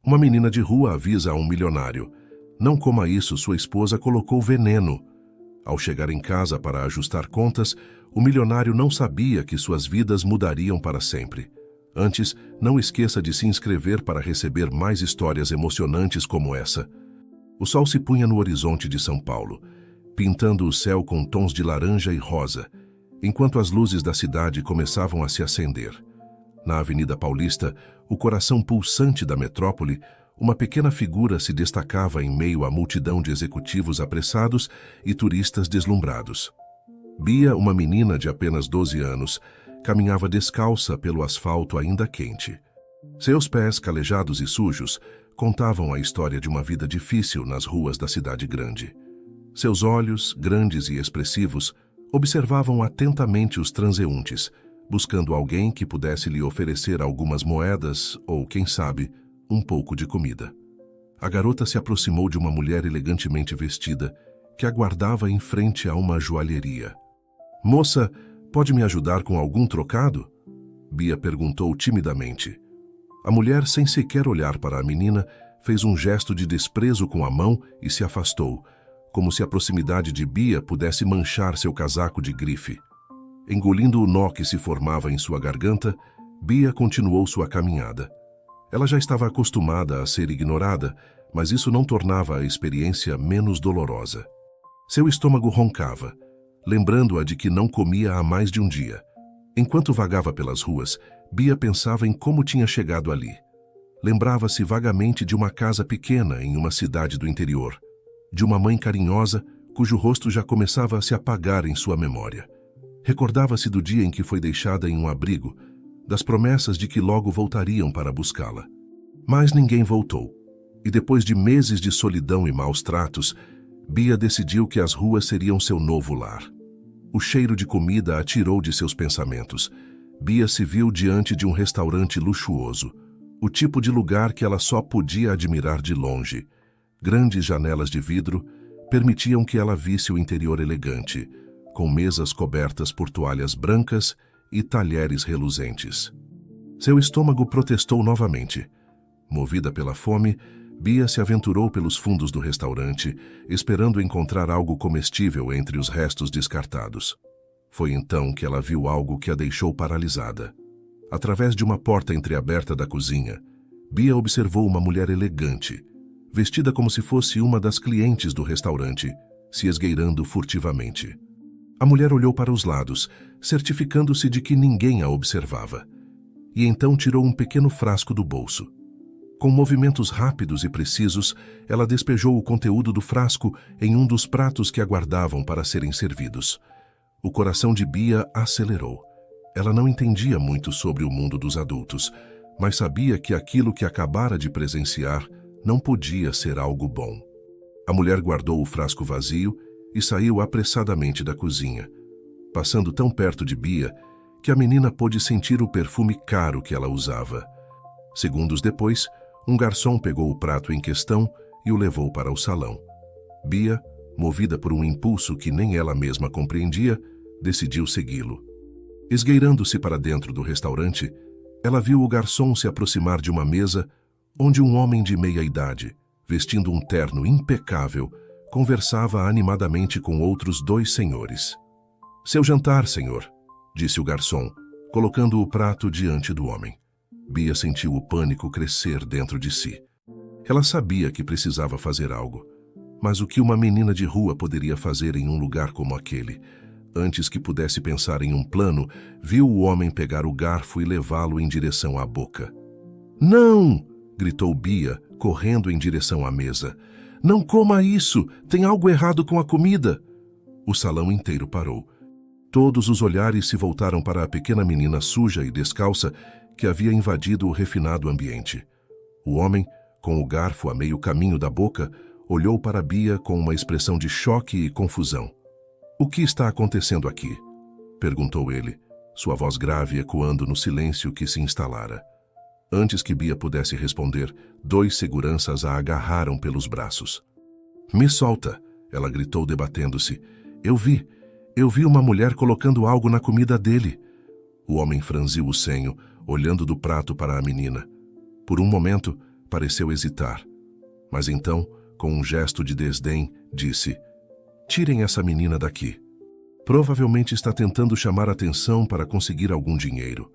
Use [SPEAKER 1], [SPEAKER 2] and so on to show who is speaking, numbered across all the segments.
[SPEAKER 1] Uma menina de rua avisa a um milionário: não coma isso, sua esposa colocou veneno. Ao chegar em casa para ajustar contas, o milionário não sabia que suas vidas mudariam para sempre. Antes, não esqueça de se inscrever para receber mais histórias emocionantes como essa. O sol se punha no horizonte de São Paulo, pintando o céu com tons de laranja e rosa, enquanto as luzes da cidade começavam a se acender. Na Avenida Paulista, o coração pulsante da metrópole, uma pequena figura se destacava em meio à multidão de executivos apressados e turistas deslumbrados. Bia, uma menina de apenas 12 anos, caminhava descalça pelo asfalto ainda quente. Seus pés, calejados e sujos, contavam a história de uma vida difícil nas ruas da cidade grande. Seus olhos, grandes e expressivos, observavam atentamente os transeuntes, buscando alguém que pudesse lhe oferecer algumas moedas ou, quem sabe, um pouco de comida. A garota se aproximou de uma mulher elegantemente vestida que aguardava em frente a uma joalheria. "Moça, pode me ajudar com algum trocado?" Bia perguntou timidamente. A mulher, sem sequer olhar para a menina, fez um gesto de desprezo com a mão e se afastou, como se a proximidade de Bia pudesse manchar seu casaco de grife. Engolindo o nó que se formava em sua garganta, Bia continuou sua caminhada. Ela já estava acostumada a ser ignorada, mas isso não tornava a experiência menos dolorosa. Seu estômago roncava, lembrando-a de que não comia há mais de um dia. Enquanto vagava pelas ruas, Bia pensava em como tinha chegado ali. Lembrava-se vagamente de uma casa pequena em uma cidade do interior, de uma mãe carinhosa cujo rosto já começava a se apagar em sua memória. Recordava-se do dia em que foi deixada em um abrigo, das promessas de que logo voltariam para buscá-la. Mas ninguém voltou, e depois de meses de solidão e maus tratos, Bia decidiu que as ruas seriam seu novo lar. O cheiro de comida a tirou de seus pensamentos. Bia se viu diante de um restaurante luxuoso, o tipo de lugar que ela só podia admirar de longe. Grandes janelas de vidro permitiam que ela visse o interior elegante, com mesas cobertas por toalhas brancas e talheres reluzentes. Seu estômago protestou novamente. Movida pela fome, Bia se aventurou pelos fundos do restaurante, esperando encontrar algo comestível entre os restos descartados. Foi então que ela viu algo que a deixou paralisada. Através de uma porta entreaberta da cozinha, Bia observou uma mulher elegante, vestida como se fosse uma das clientes do restaurante, se esgueirando furtivamente. A mulher olhou para os lados, certificando-se de que ninguém a observava, e então tirou um pequeno frasco do bolso. Com movimentos rápidos e precisos, ela despejou o conteúdo do frasco em um dos pratos que aguardavam para serem servidos. O coração de Bia acelerou. Ela não entendia muito sobre o mundo dos adultos, mas sabia que aquilo que acabara de presenciar não podia ser algo bom. A mulher guardou o frasco vazio e saiu apressadamente da cozinha, passando tão perto de Bia que a menina pôde sentir o perfume caro que ela usava. Segundos depois, um garçom pegou o prato em questão e o levou para o salão. Bia, movida por um impulso que nem ela mesma compreendia, decidiu segui-lo. Esgueirando-se para dentro do restaurante, ela viu o garçom se aproximar de uma mesa onde um homem de meia-idade, vestindo um terno impecável, conversava animadamente com outros 2 senhores. "Seu jantar, senhor", disse o garçom, colocando o prato diante do homem. Bia sentiu o pânico crescer dentro de si. Ela sabia que precisava fazer algo, mas o que uma menina de rua poderia fazer em um lugar como aquele? Antes que pudesse pensar em um plano, viu o homem pegar o garfo e levá-lo em direção à boca. "Não!" gritou Bia, correndo em direção à mesa. "Não coma isso! Tem algo errado com a comida!" O salão inteiro parou. Todos os olhares se voltaram para a pequena menina suja e descalça que havia invadido o refinado ambiente. O homem, com o garfo a meio caminho da boca, olhou para Bia com uma expressão de choque e confusão. "O que está acontecendo aqui?" perguntou ele, sua voz grave ecoando no silêncio que se instalara. Antes que Bia pudesse responder, 2 seguranças a agarraram pelos braços. "Me solta!" ela gritou, debatendo-se. Eu vi uma mulher colocando algo na comida dele." O homem franziu o senho, olhando do prato para a menina. Por um momento, pareceu hesitar. Mas então, com um gesto de desdém, disse: "Tirem essa menina daqui. Provavelmente está tentando chamar atenção para conseguir algum dinheiro."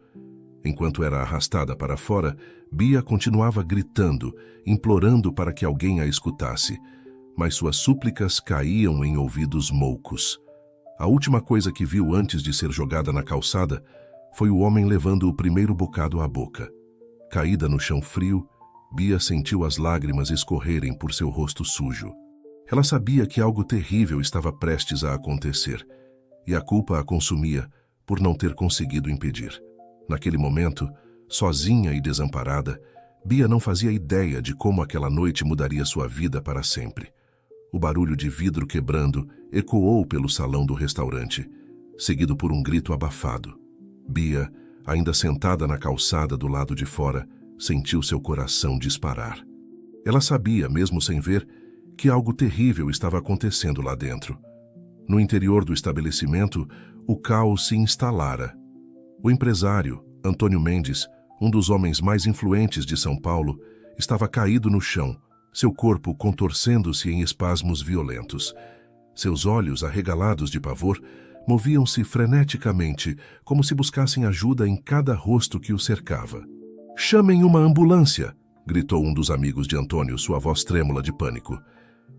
[SPEAKER 1] Enquanto era arrastada para fora, Bia continuava gritando, implorando para que alguém a escutasse. Mas suas súplicas caíam em ouvidos moucos. A última coisa que viu antes de ser jogada na calçada foi o homem levando o primeiro bocado à boca. Caída no chão frio, Bia sentiu as lágrimas escorrerem por seu rosto sujo. Ela sabia que algo terrível estava prestes a acontecer, e a culpa a consumia por não ter conseguido impedir. Naquele momento, sozinha e desamparada, Bia não fazia ideia de como aquela noite mudaria sua vida para sempre. O barulho de vidro quebrando ecoou pelo salão do restaurante, seguido por um grito abafado. Bia, ainda sentada na calçada do lado de fora, sentiu seu coração disparar. Ela sabia, mesmo sem ver, que algo terrível estava acontecendo lá dentro. No interior do estabelecimento, o caos se instalara. O empresário, Antônio Mendes, um dos homens mais influentes de São Paulo, estava caído no chão, seu corpo contorcendo-se em espasmos violentos. Seus olhos, arregalados de pavor, moviam-se freneticamente, como se buscassem ajuda em cada rosto que o cercava. "Chamem uma ambulância!" gritou um dos amigos de Antônio, sua voz trêmula de pânico.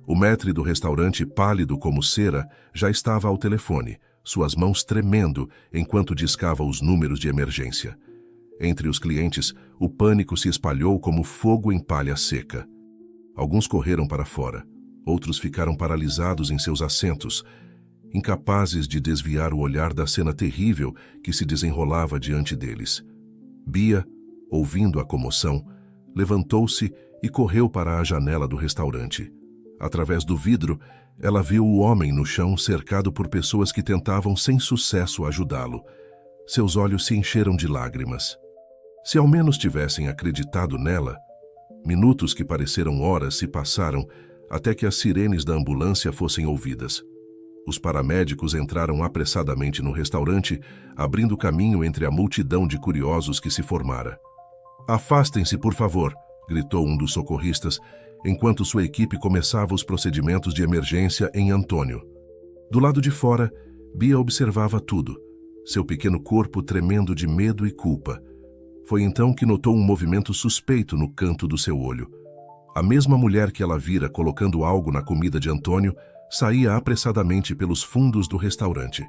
[SPEAKER 1] O maître do restaurante, pálido como cera, já estava ao telefone, suas mãos tremendo enquanto discava os números de emergência. Entre os clientes, o pânico se espalhou como fogo em palha seca. Alguns correram para fora, outros ficaram paralisados em seus assentos, incapazes de desviar o olhar da cena terrível que se desenrolava diante deles. Bia, ouvindo a comoção, levantou-se e correu para a janela do restaurante. Através do vidro, ela viu o homem no chão cercado por pessoas que tentavam sem sucesso ajudá-lo. Seus olhos se encheram de lágrimas. Se ao menos tivessem acreditado nela, minutos que pareceram horas se passaram até que as sirenes da ambulância fossem ouvidas. Os paramédicos entraram apressadamente no restaurante, abrindo caminho entre a multidão de curiosos que se formara. "Afastem-se, por favor!" gritou um dos socorristas, enquanto sua equipe começava os procedimentos de emergência em Antônio. Do lado de fora, Bia observava tudo, seu pequeno corpo tremendo de medo e culpa. Foi então que notou um movimento suspeito no canto do seu olho. A mesma mulher que ela vira colocando algo na comida de Antônio saía apressadamente pelos fundos do restaurante.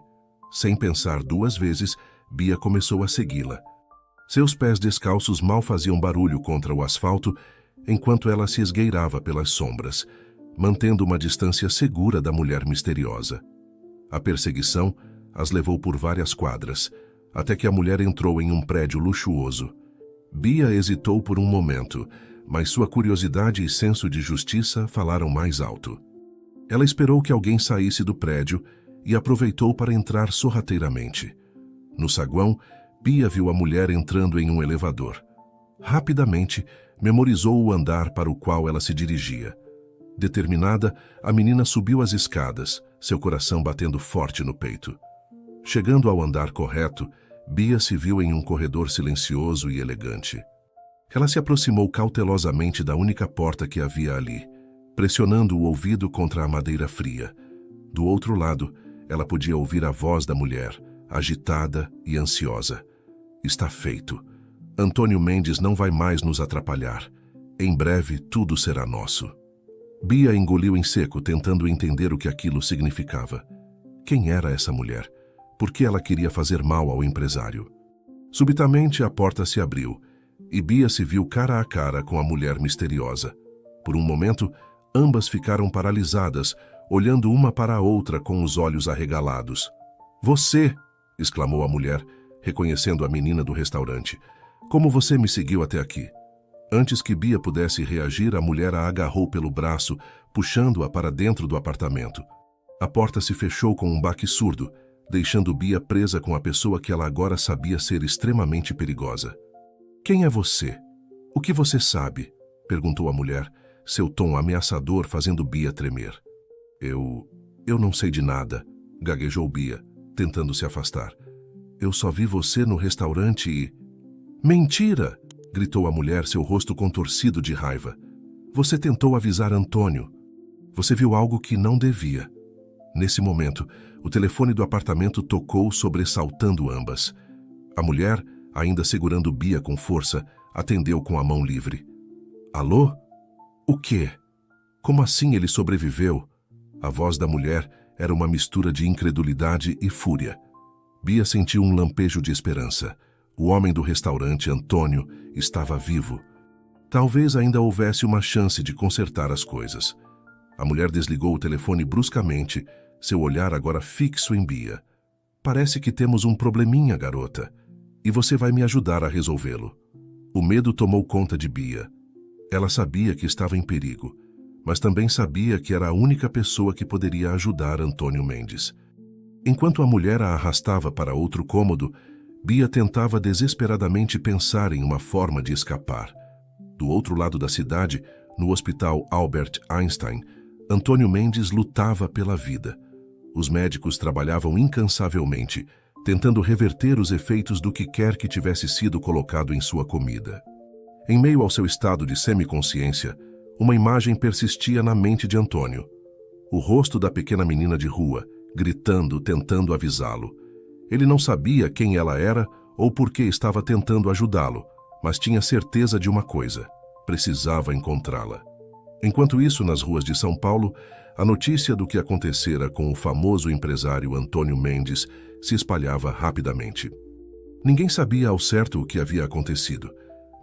[SPEAKER 1] Sem pensar duas vezes, Bia começou a segui-la. Seus pés descalços mal faziam barulho contra o asfalto, enquanto ela se esgueirava pelas sombras, mantendo uma distância segura da mulher misteriosa. A perseguição as levou por várias quadras, até que a mulher entrou em um prédio luxuoso. Bia hesitou por um momento, mas sua curiosidade e senso de justiça falaram mais alto. Ela esperou que alguém saísse do prédio e aproveitou para entrar sorrateiramente. No saguão, Bia viu a mulher entrando em um elevador. Rapidamente, memorizou o andar para o qual ela se dirigia. Determinada, a menina subiu as escadas, seu coração batendo forte no peito. Chegando ao andar correto, Bia se viu em um corredor silencioso e elegante. Ela se aproximou cautelosamente da única porta que havia ali, pressionando o ouvido contra a madeira fria. Do outro lado, ela podia ouvir a voz da mulher, agitada e ansiosa. "Está feito. Antônio Mendes não vai mais nos atrapalhar. Em breve, tudo será nosso." Bia engoliu em seco, tentando entender o que aquilo significava. Quem era essa mulher? Por que ela queria fazer mal ao empresário? Subitamente, a porta se abriu, e Bia se viu cara a cara com a mulher misteriosa. Por um momento, ambas ficaram paralisadas, olhando uma para a outra com os olhos arregalados. "Você!" exclamou a mulher, reconhecendo a menina do restaurante. "Como você me seguiu até aqui?" Antes que Bia pudesse reagir, a mulher a agarrou pelo braço, puxando-a para dentro do apartamento. A porta se fechou com um baque surdo, deixando Bia presa com a pessoa que ela agora sabia ser extremamente perigosa. "Quem é você? O que você sabe?" perguntou a mulher, seu tom ameaçador fazendo Bia tremer. Eu não sei de nada", gaguejou Bia, tentando se afastar. "Eu só vi você no restaurante e..." "Mentira!" gritou a mulher, seu rosto contorcido de raiva. Você tentou avisar Antônio. Você viu algo que não devia. Nesse momento, o telefone do apartamento tocou, sobressaltando ambas. A mulher, ainda segurando Bia com força, atendeu com a mão livre. Alô? O quê? Como assim ele sobreviveu? A voz da mulher era uma mistura de incredulidade e fúria. Bia sentiu um lampejo de esperança. O homem do restaurante, Antônio, estava vivo. Talvez ainda houvesse uma chance de consertar as coisas. A mulher desligou o telefone bruscamente, seu olhar agora fixo em Bia. Parece que temos um probleminha, garota, e você vai me ajudar a resolvê-lo. O medo tomou conta de Bia. Ela sabia que estava em perigo, mas também sabia que era a única pessoa que poderia ajudar Antônio Mendes. Enquanto a mulher a arrastava para outro cômodo, Bia tentava desesperadamente pensar em uma forma de escapar. Do outro lado da cidade, no Hospital Albert Einstein, Antônio Mendes lutava pela vida. Os médicos trabalhavam incansavelmente, tentando reverter os efeitos do que quer que tivesse sido colocado em sua comida. Em meio ao seu estado de semiconsciência, uma imagem persistia na mente de Antônio. O rosto da pequena menina de rua, gritando, tentando avisá-lo. Ele não sabia quem ela era ou por que estava tentando ajudá-lo, mas tinha certeza de uma coisa: precisava encontrá-la. Enquanto isso, nas ruas de São Paulo, a notícia do que acontecera com o famoso empresário Antônio Mendes se espalhava rapidamente. Ninguém sabia ao certo o que havia acontecido,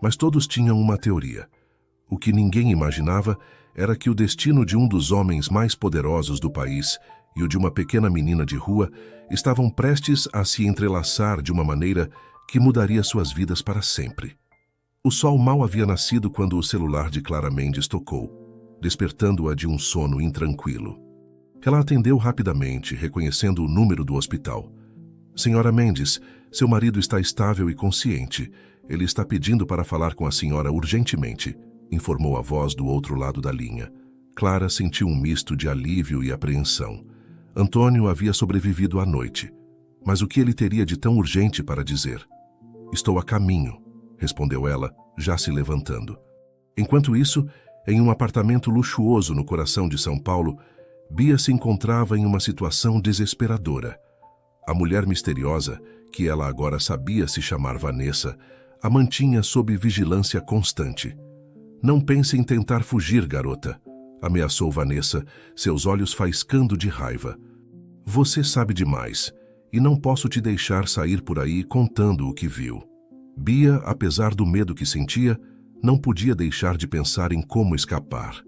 [SPEAKER 1] mas todos tinham uma teoria. O que ninguém imaginava era que o destino de um dos homens mais poderosos do país e o de uma pequena menina de rua estavam prestes a se entrelaçar de uma maneira que mudaria suas vidas para sempre. O sol mal havia nascido quando o celular de Clara Mendes tocou, despertando-a de um sono intranquilo. Ela atendeu rapidamente, reconhecendo o número do hospital. Senhora Mendes, seu marido está estável e consciente. Ele está pedindo para falar com a senhora urgentemente, informou a voz do outro lado da linha. Clara sentiu um misto de alívio e apreensão. Antônio havia sobrevivido à noite. Mas o que ele teria de tão urgente para dizer? Estou a caminho, respondeu ela, já se levantando. Enquanto isso, em um apartamento luxuoso no coração de São Paulo, Bia se encontrava em uma situação desesperadora. A mulher misteriosa, que ela agora sabia se chamar Vanessa, a mantinha sob vigilância constante. Não pense em tentar fugir, garota, ameaçou Vanessa, seus olhos faiscando de raiva. Você sabe demais, e não posso te deixar sair por aí contando o que viu. Bia, apesar do medo que sentia, não podia deixar de pensar em como escapar.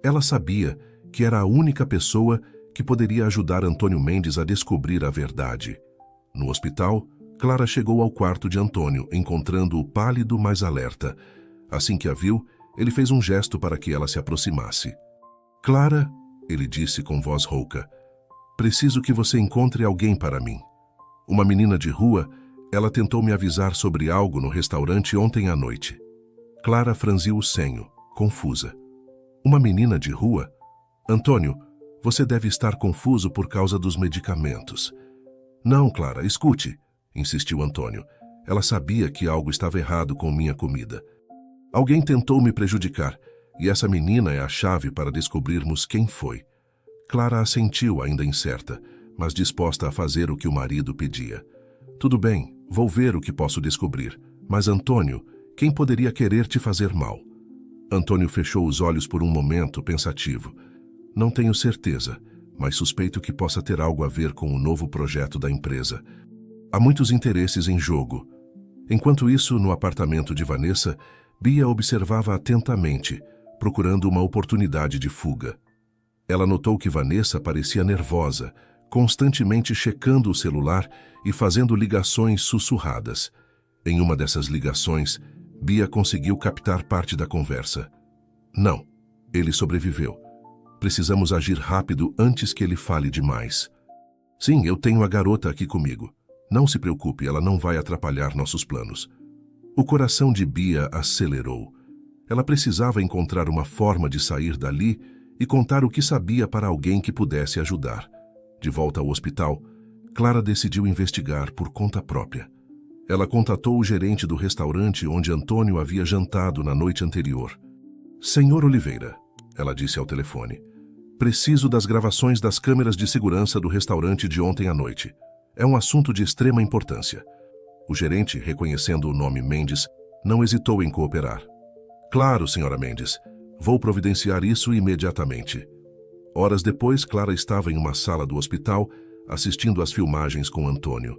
[SPEAKER 1] Ela sabia que era a única pessoa que poderia ajudar Antônio Mendes a descobrir a verdade. No hospital, Clara chegou ao quarto de Antônio, encontrando-o pálido, mas alerta. Assim que a viu, ele fez um gesto para que ela se aproximasse. Clara, ele disse com voz rouca, preciso que você encontre alguém para mim. Uma menina de rua, ela tentou me avisar sobre algo no restaurante ontem à noite. Clara franziu o senho, confusa. Uma menina de rua? Antônio, você deve estar confuso por causa dos medicamentos. Não, Clara, escute, insistiu Antônio. Ela sabia que algo estava errado com minha comida. Alguém tentou me prejudicar, e essa menina é a chave para descobrirmos quem foi. Clara assentiu, ainda incerta, mas disposta a fazer o que o marido pedia. Tudo bem, vou ver o que posso descobrir. Mas, Antônio, quem poderia querer te fazer mal? Antônio fechou os olhos por um momento, pensativo. Não tenho certeza, mas suspeito que possa ter algo a ver com o novo projeto da empresa. Há muitos interesses em jogo. Enquanto isso, no apartamento de Vanessa, Bia observava atentamente, procurando uma oportunidade de fuga. Ela notou que Vanessa parecia nervosa, constantemente checando o celular e fazendo ligações sussurradas. Em uma dessas ligações, Bia conseguiu captar parte da conversa. Não, ele sobreviveu. Precisamos agir rápido antes que ele fale demais. Sim, eu tenho a garota aqui comigo. Não se preocupe, ela não vai atrapalhar nossos planos. O coração de Bia acelerou. Ela precisava encontrar uma forma de sair dali e contar o que sabia para alguém que pudesse ajudar. De volta ao hospital, Clara decidiu investigar por conta própria. Ela contatou o gerente do restaurante onde Antônio havia jantado na noite anterior. Senhor Oliveira, ela disse ao telefone, preciso das gravações das câmeras de segurança do restaurante de ontem à noite. É um assunto de extrema importância. O gerente, reconhecendo o nome Mendes, não hesitou em cooperar. Claro, senhora Mendes. Vou providenciar isso imediatamente. Horas depois, Clara estava em uma sala do hospital, assistindo às filmagens com Antônio.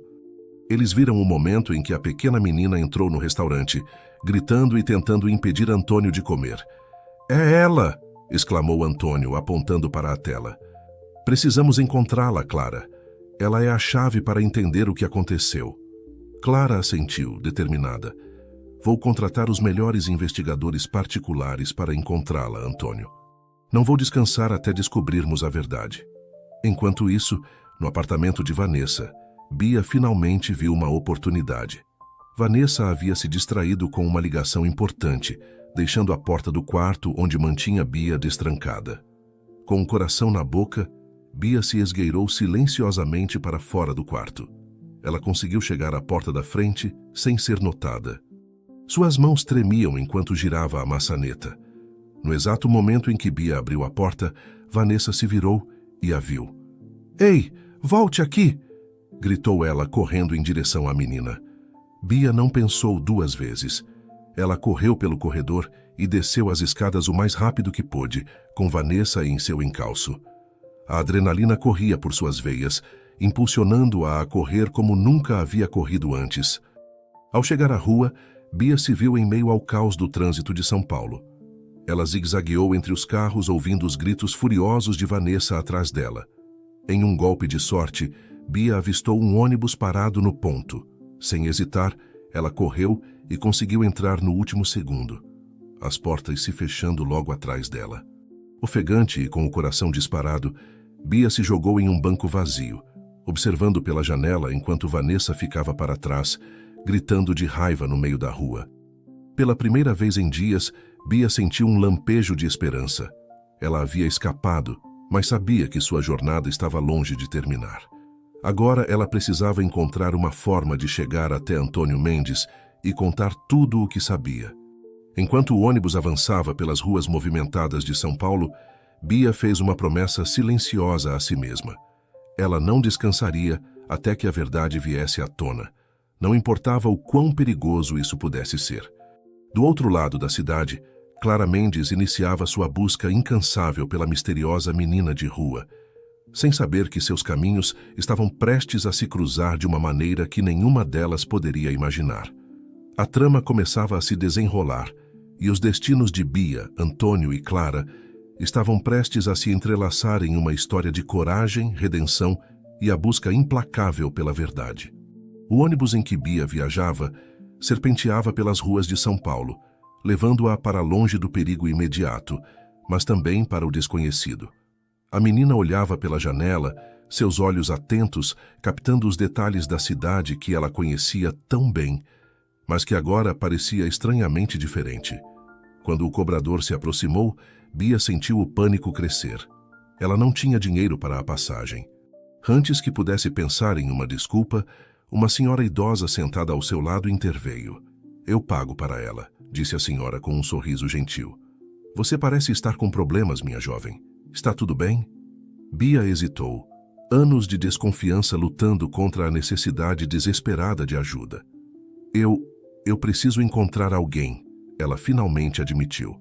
[SPEAKER 1] Eles viram o momento em que a pequena menina entrou no restaurante, gritando e tentando impedir Antônio de comer. É ela! Exclamou Antônio, apontando para a tela. Precisamos encontrá-la, Clara. Ela é a chave para entender o que aconteceu. Clara assentiu, determinada. Vou contratar os melhores investigadores particulares para encontrá-la, Antônio. Não vou descansar até descobrirmos a verdade. Enquanto isso, no apartamento de Vanessa, Bia finalmente viu uma oportunidade. Vanessa havia se distraído com uma ligação importante, deixando a porta do quarto onde mantinha Bia destrancada. Com o coração na boca, Bia se esgueirou silenciosamente para fora do quarto. Ela conseguiu chegar à porta da frente sem ser notada. Suas mãos tremiam enquanto girava a maçaneta. No exato momento em que Bia abriu a porta, Vanessa se virou e a viu. Ei, volte aqui! Gritou ela, correndo em direção à menina. Bia não pensou duas vezes. Ela correu pelo corredor e desceu as escadas o mais rápido que pôde, com Vanessa em seu encalço. A adrenalina corria por suas veias, impulsionando-a a correr como nunca havia corrido antes. Ao chegar à rua, Bia se viu em meio ao caos do trânsito de São Paulo. Ela zigue-zagueou entre os carros, ouvindo os gritos furiosos de Vanessa atrás dela. Em um golpe de sorte, Bia avistou um ônibus parado no ponto. Sem hesitar, ela correu e conseguiu entrar no último segundo, as portas se fechando logo atrás dela. Ofegante e com o coração disparado, Bia se jogou em um banco vazio, observando pela janela enquanto Vanessa ficava para trás, gritando de raiva no meio da rua. Pela primeira vez em dias, Bia sentiu um lampejo de esperança. Ela havia escapado, mas sabia que sua jornada estava longe de terminar. Agora ela precisava encontrar uma forma de chegar até Antônio Mendes e contar tudo o que sabia. Enquanto o ônibus avançava pelas ruas movimentadas de São Paulo, Bia fez uma promessa silenciosa a si mesma. Ela não descansaria até que a verdade viesse à tona. Não importava o quão perigoso isso pudesse ser. Do outro lado da cidade, Clara Mendes iniciava sua busca incansável pela misteriosa menina de rua, sem saber que seus caminhos estavam prestes a se cruzar de uma maneira que nenhuma delas poderia imaginar. A trama começava a se desenrolar, e os destinos de Bia, Antônio e Clara estavam prestes a se entrelaçar em uma história de coragem, redenção e a busca implacável pela verdade. O ônibus em que Bia viajava serpenteava pelas ruas de São Paulo, levando-a para longe do perigo imediato, mas também para o desconhecido. A menina olhava pela janela, seus olhos atentos, captando os detalhes da cidade que ela conhecia tão bem, mas que agora parecia estranhamente diferente. Quando o cobrador se aproximou, Bia sentiu o pânico crescer. Ela não tinha dinheiro para a passagem. Antes que pudesse pensar em uma desculpa, uma senhora idosa sentada ao seu lado interveio. Eu pago para ela, disse a senhora com um sorriso gentil. Você parece estar com problemas, minha jovem. Está tudo bem? Bia hesitou. Anos de desconfiança lutando contra a necessidade desesperada de ajuda. Eu preciso encontrar alguém, ela finalmente admitiu.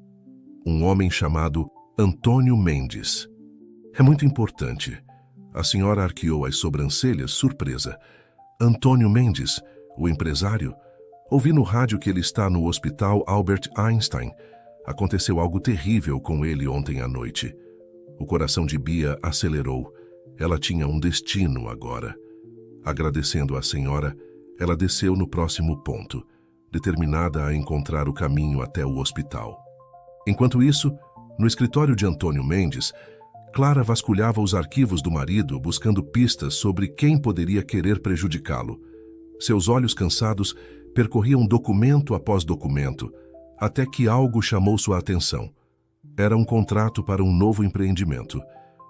[SPEAKER 1] Um homem chamado Antônio Mendes. É muito importante. A senhora arqueou as sobrancelhas, surpresa. Antônio Mendes, o empresário? Ouvi no rádio que ele está no Hospital Albert Einstein. Aconteceu algo terrível com ele ontem à noite. O coração de Bia acelerou. Ela tinha um destino agora. Agradecendo à senhora, ela desceu no próximo ponto, determinada a encontrar o caminho até o hospital. Enquanto isso, no escritório de Antônio Mendes, Clara vasculhava os arquivos do marido buscando pistas sobre quem poderia querer prejudicá-lo. Seus olhos cansados percorriam documento após documento, até que algo chamou sua atenção. Era um contrato para um novo empreendimento,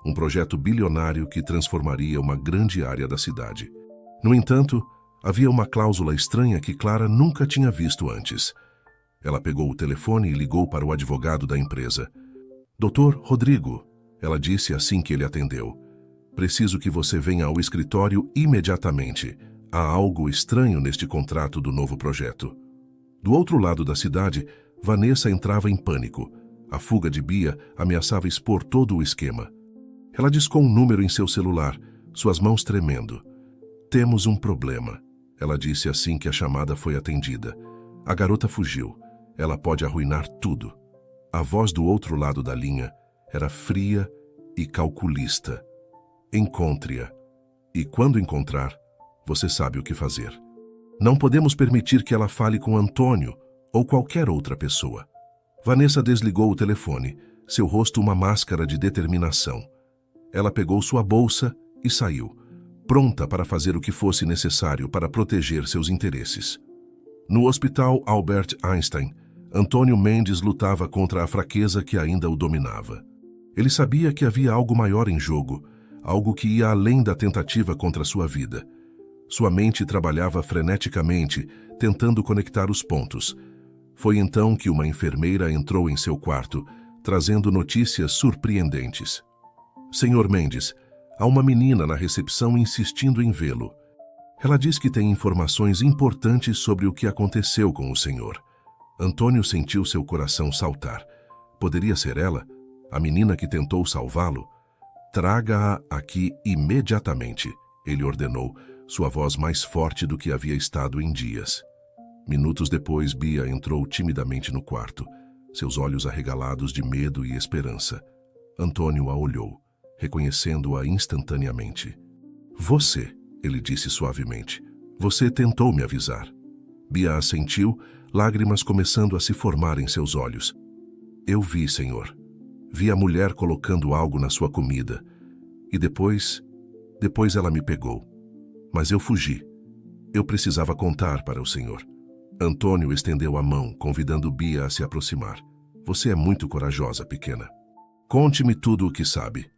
[SPEAKER 1] um projeto bilionário que transformaria uma grande área da cidade. No entanto, Havia uma cláusula estranha que Clara nunca tinha visto antes. Ela pegou o telefone e ligou para o advogado da empresa. Doutor Rodrigo, ela disse assim que ele atendeu. Preciso que você venha ao escritório imediatamente. Há algo estranho neste contrato do novo projeto. Do outro lado da cidade, Vanessa entrava em pânico. A fuga de Bia ameaçava expor todo o esquema. Ela discou um número em seu celular, suas mãos tremendo. Temos um problema, ela disse assim que a chamada foi atendida. A garota fugiu. Ela pode arruinar tudo. A voz do outro lado da linha era fria e calculista. Encontre-a. E quando encontrar, você sabe o que fazer. Não podemos permitir que ela fale com Antônio ou qualquer outra pessoa. Vanessa desligou o telefone, seu rosto uma máscara de determinação. Ela pegou sua bolsa e saiu, pronta para fazer o que fosse necessário para proteger seus interesses. No Hospital Albert Einstein, Antônio Mendes lutava contra a fraqueza que ainda o dominava. Ele sabia que havia algo maior em jogo, algo que ia além da tentativa contra sua vida. Sua mente trabalhava freneticamente, tentando conectar os pontos. Foi então que uma enfermeira entrou em seu quarto, trazendo notícias surpreendentes. Senhor Mendes, há uma menina na recepção insistindo em vê-lo. Ela diz que tem informações importantes sobre o que aconteceu com o senhor. Antônio sentiu seu coração saltar. Poderia ser ela, a menina que tentou salvá-lo? Traga-a aqui imediatamente, ele ordenou, sua voz mais forte do que havia estado em dias. Minutos depois, Bia entrou timidamente no quarto, seus olhos arregalados de medo e esperança. Antônio a olhou, reconhecendo-a instantaneamente. Você, ele disse suavemente, você tentou me avisar. Bia assentiu, lágrimas começando a se formar em seus olhos. Eu vi, senhor. Vi a mulher colocando algo na sua comida. E depois ela me pegou. Mas eu fugi. Eu precisava contar para o senhor. Antônio estendeu a mão, convidando Bia a se aproximar. Você é muito corajosa, pequena. Conte-me tudo o que sabe.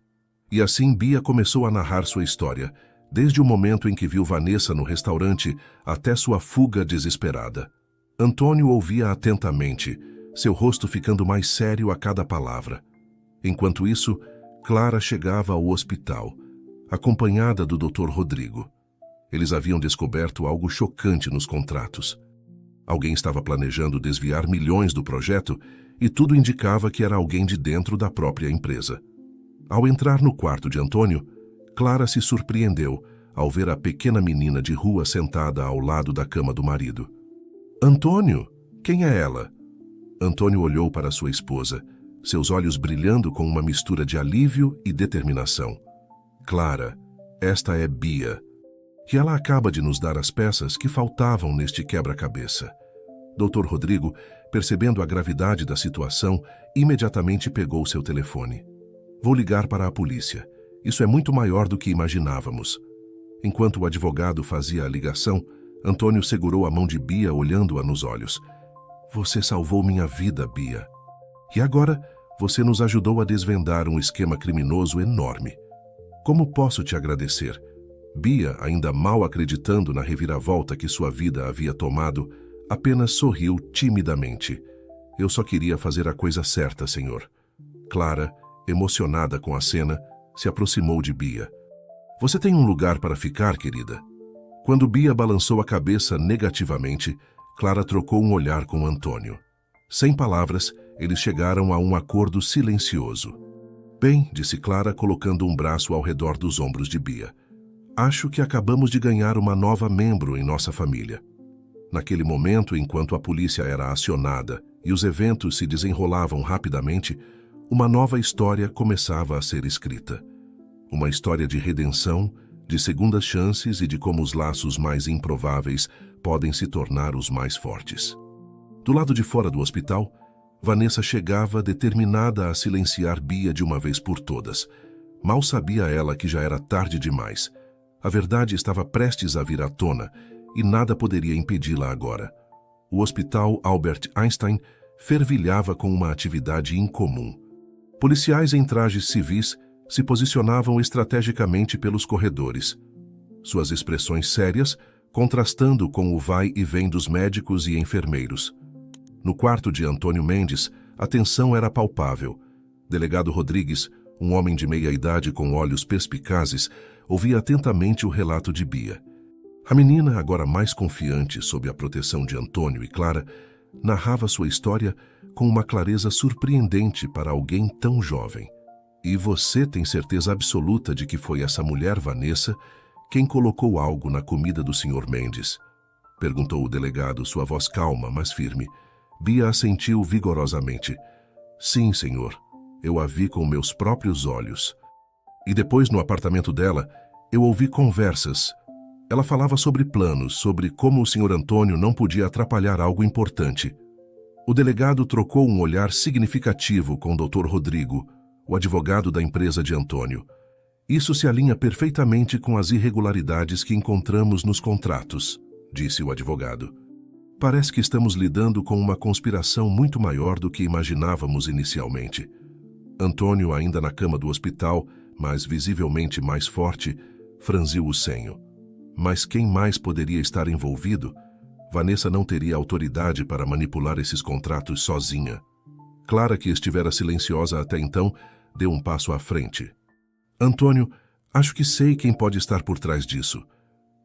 [SPEAKER 1] E assim Bia começou a narrar sua história, desde o momento em que viu Vanessa no restaurante até sua fuga desesperada. Antônio ouvia atentamente, seu rosto ficando mais sério a cada palavra. Enquanto isso, Clara chegava ao hospital, acompanhada do Dr. Rodrigo. Eles haviam descoberto algo chocante nos contratos. Alguém estava planejando desviar milhões do projeto e tudo indicava que era alguém de dentro da própria empresa. Ao entrar no quarto de Antônio, Clara se surpreendeu ao ver a pequena menina de rua sentada ao lado da cama do marido. Antônio, quem é ela? Antônio olhou para sua esposa, seus olhos brilhando com uma mistura de alívio e determinação. Clara, esta é Bia, e ela acaba de nos dar as peças que faltavam neste quebra-cabeça. Dr. Rodrigo, percebendo a gravidade da situação, imediatamente pegou seu telefone. Vou ligar para a polícia. Isso é muito maior do que imaginávamos. Enquanto o advogado fazia a ligação, Antônio segurou a mão de Bia, olhando-a nos olhos. Você salvou minha vida, Bia. E agora, você nos ajudou a desvendar um esquema criminoso enorme. Como posso te agradecer? Bia, ainda mal acreditando na reviravolta que sua vida havia tomado, apenas sorriu timidamente. Eu só queria fazer a coisa certa, senhor. Clara, emocionada com a cena, se aproximou de Bia. Você tem um lugar para ficar, querida? Quando Bia balançou a cabeça negativamente, Clara trocou um olhar com Antônio. Sem palavras, eles chegaram a um acordo silencioso. Bem, disse Clara, colocando um braço ao redor dos ombros de Bia. Acho que acabamos de ganhar uma nova membro em nossa família. Naquele momento, enquanto a polícia era acionada e os eventos se desenrolavam rapidamente, uma nova história começava a ser escrita. Uma história de redenção, de segundas chances e de como os laços mais improváveis podem se tornar os mais fortes. Do lado de fora do hospital, Vanessa chegava determinada a silenciar Bia de uma vez por todas. Mal sabia ela que já era tarde demais. A verdade estava prestes a vir à tona e nada poderia impedi-la agora. O Hospital Albert Einstein fervilhava com uma atividade incomum. Policiais em trajes civis se posicionavam estrategicamente pelos corredores. Suas expressões sérias contrastando com o vai e vem dos médicos e enfermeiros. No quarto de Antônio Mendes, a tensão era palpável. Delegado Rodrigues, um homem de meia-idade com olhos perspicazes, ouvia atentamente o relato de Bia. A menina, agora mais confiante sob a proteção de Antônio e Clara, narrava sua história com uma clareza surpreendente para alguém tão jovem. E você tem certeza absoluta de que foi essa mulher, Vanessa, quem colocou algo na comida do Sr. Mendes? Perguntou o delegado, sua voz calma, mas firme. Bia assentiu vigorosamente. Sim, senhor. Eu a vi com meus próprios olhos. E depois, no apartamento dela, eu ouvi conversas. Ela falava sobre planos, sobre como o Sr. Antônio não podia atrapalhar algo importante. O delegado trocou um olhar significativo com o Dr. Rodrigo, o advogado da empresa de Antônio. Isso se alinha perfeitamente com as irregularidades que encontramos nos contratos, disse o advogado. Parece que estamos lidando com uma conspiração muito maior do que imaginávamos inicialmente. Antônio, ainda na cama do hospital, mas visivelmente mais forte, franziu o senho. Mas quem mais poderia estar envolvido? Vanessa não teria autoridade para manipular esses contratos sozinha. Clara, que estivera silenciosa até então, deu um passo à frente. Antônio, acho que sei quem pode estar por trás disso.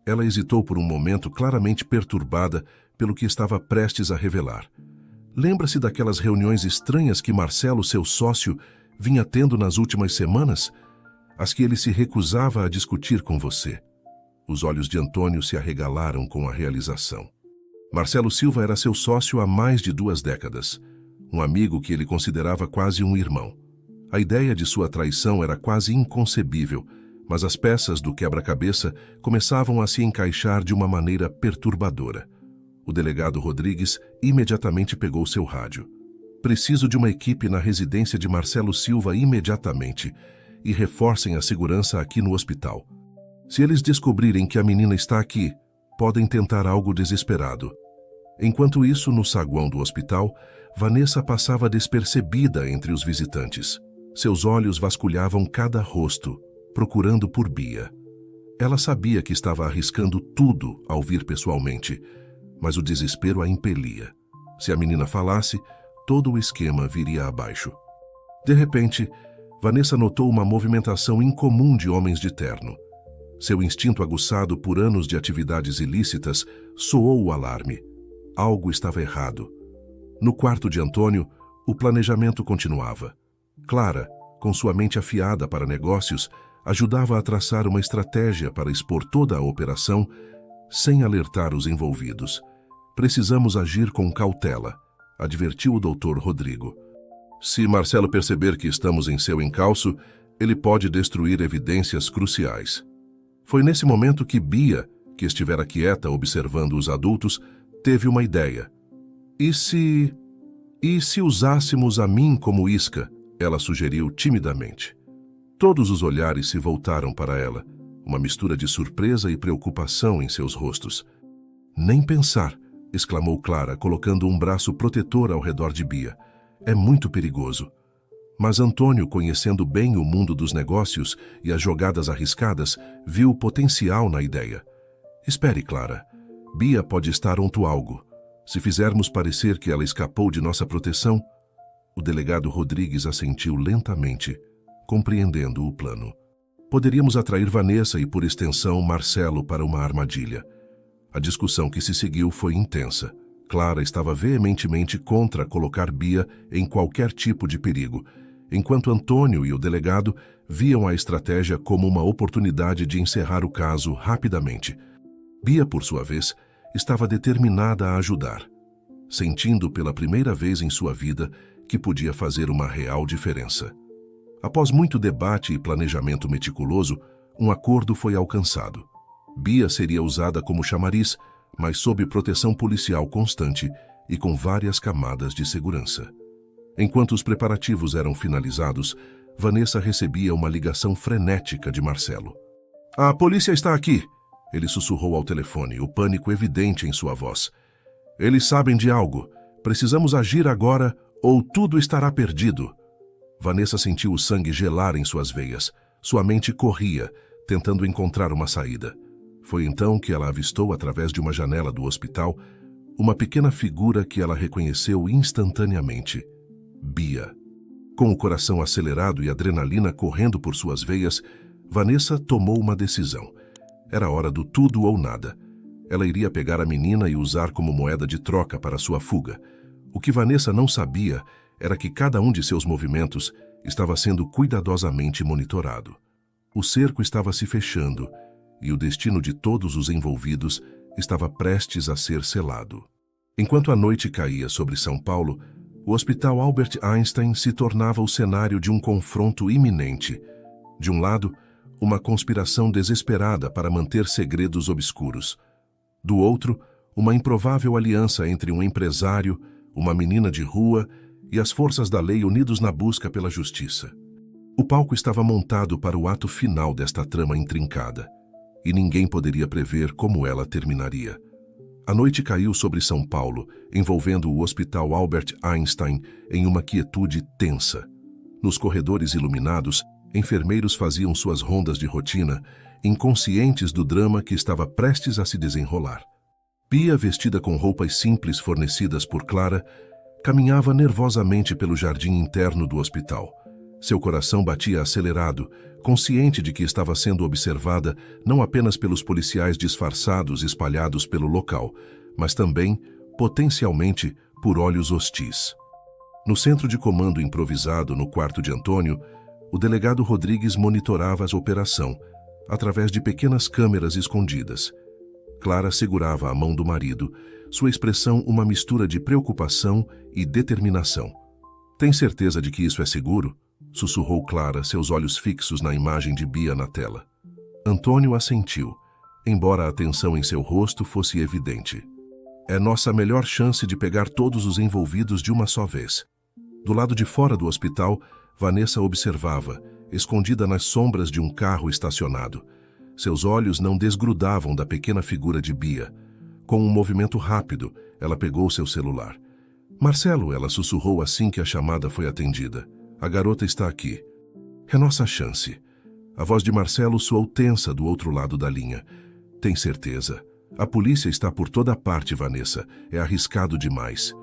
[SPEAKER 1] Ela hesitou por um momento, claramente perturbada pelo que estava prestes a revelar. Lembra-se daquelas reuniões estranhas que Marcelo, seu sócio, vinha tendo nas últimas semanas? As que ele se recusava a discutir com você. Os olhos de Antônio se arregalaram com a realização. Marcelo Silva era seu sócio há mais de 2 décadas. Um amigo que ele considerava quase um irmão. A ideia de sua traição era quase inconcebível, mas as peças do quebra-cabeça começavam a se encaixar de uma maneira perturbadora. O delegado Rodrigues imediatamente pegou seu rádio. Preciso de uma equipe na residência de Marcelo Silva imediatamente e reforcem a segurança aqui no hospital. Se eles descobrirem que a menina está aqui, podem tentar algo desesperado. Enquanto isso, no saguão do hospital, Vanessa passava despercebida entre os visitantes. Seus olhos vasculhavam cada rosto, procurando por Bia. Ela sabia que estava arriscando tudo ao vir pessoalmente, mas o desespero a impelia. Se a menina falasse, todo o esquema viria abaixo. De repente, Vanessa notou uma movimentação incomum de homens de terno. Seu instinto aguçado por anos de atividades ilícitas soou o alarme. Algo estava errado. No quarto de Antônio, o planejamento continuava. Clara, com sua mente afiada para negócios, ajudava a traçar uma estratégia para expor toda a operação sem alertar os envolvidos. Precisamos agir com cautela, advertiu o Dr. Rodrigo. Se Marcelo perceber que estamos em seu encalço, ele pode destruir evidências cruciais. Foi nesse momento que Bia, que estivera quieta observando os adultos, teve uma ideia. E se usássemos a mim como isca? Ela sugeriu timidamente. Todos os olhares se voltaram para ela, uma mistura de surpresa e preocupação em seus rostos. Nem pensar, exclamou Clara, colocando um braço protetor ao redor de Bia. É muito perigoso. Mas Antônio, conhecendo bem o mundo dos negócios e as jogadas arriscadas, viu o potencial na ideia. Espere, Clara. Bia pode estar onto algo. Se fizermos parecer que ela escapou de nossa proteção... O delegado Rodrigues assentiu lentamente, compreendendo o plano. Poderíamos atrair Vanessa e, por extensão, Marcelo para uma armadilha. A discussão que se seguiu foi intensa. Clara estava veementemente contra colocar Bia em qualquer tipo de perigo, enquanto Antônio e o delegado viam a estratégia como uma oportunidade de encerrar o caso rapidamente. Bia, por sua vez, estava determinada a ajudar, sentindo pela primeira vez em sua vida que podia fazer uma real diferença. Após muito debate e planejamento meticuloso, um acordo foi alcançado. Bia seria usada como chamariz, mas sob proteção policial constante e com várias camadas de segurança. Enquanto os preparativos eram finalizados, Vanessa recebia uma ligação frenética de Marcelo. "A polícia está aqui!" Ele sussurrou ao telefone, o pânico evidente em sua voz. "Eles sabem de algo. Precisamos agir agora ou tudo estará perdido." Vanessa sentiu o sangue gelar em suas veias. Sua mente corria, tentando encontrar uma saída. Foi então que ela avistou, através de uma janela do hospital, uma pequena figura que ela reconheceu instantaneamente: Bia. Com o coração acelerado e adrenalina correndo por suas veias, Vanessa tomou uma decisão. Era hora do tudo ou nada. Ela iria pegar a menina e usar como moeda de troca para sua fuga. O que Vanessa não sabia era que cada um de seus movimentos estava sendo cuidadosamente monitorado. O cerco estava se fechando e o destino de todos os envolvidos estava prestes a ser selado. Enquanto a noite caía sobre São Paulo, o Hospital Albert Einstein se tornava o cenário de um confronto iminente. De um lado, uma conspiração desesperada para manter segredos obscuros. Do outro, uma improvável aliança entre um empresário, uma menina de rua e as forças da lei unidos na busca pela justiça. O palco estava montado para o ato final desta trama intrincada, e ninguém poderia prever como ela terminaria. A noite caiu sobre São Paulo, envolvendo o Hospital Albert Einstein em uma quietude tensa. Nos corredores iluminados, enfermeiros faziam suas rondas de rotina, inconscientes do drama que estava prestes a se desenrolar. Bia, vestida com roupas simples fornecidas por Clara, caminhava nervosamente pelo jardim interno do hospital. Seu coração batia acelerado, consciente de que estava sendo observada não apenas pelos policiais disfarçados espalhados pelo local, mas também, potencialmente, por olhos hostis. No centro de comando improvisado no quarto de Antônio, o delegado Rodrigues monitorava a operação, através de pequenas câmeras escondidas. Clara segurava a mão do marido, sua expressão uma mistura de preocupação e determinação. "Tem certeza de que isso é seguro?" sussurrou Clara, seus olhos fixos na imagem de Bia na tela. Antônio assentiu, embora a tensão em seu rosto fosse evidente. "É nossa melhor chance de pegar todos os envolvidos de uma só vez." Do lado de fora do hospital, Vanessa observava, escondida nas sombras de um carro estacionado. Seus olhos não desgrudavam da pequena figura de Bia. Com um movimento rápido, ela pegou seu celular. "Marcelo", ela sussurrou assim que a chamada foi atendida. "A garota está aqui." "É nossa chance." A voz de Marcelo soou tensa do outro lado da linha. "Tem certeza? A polícia está por toda parte, Vanessa. É arriscado demais."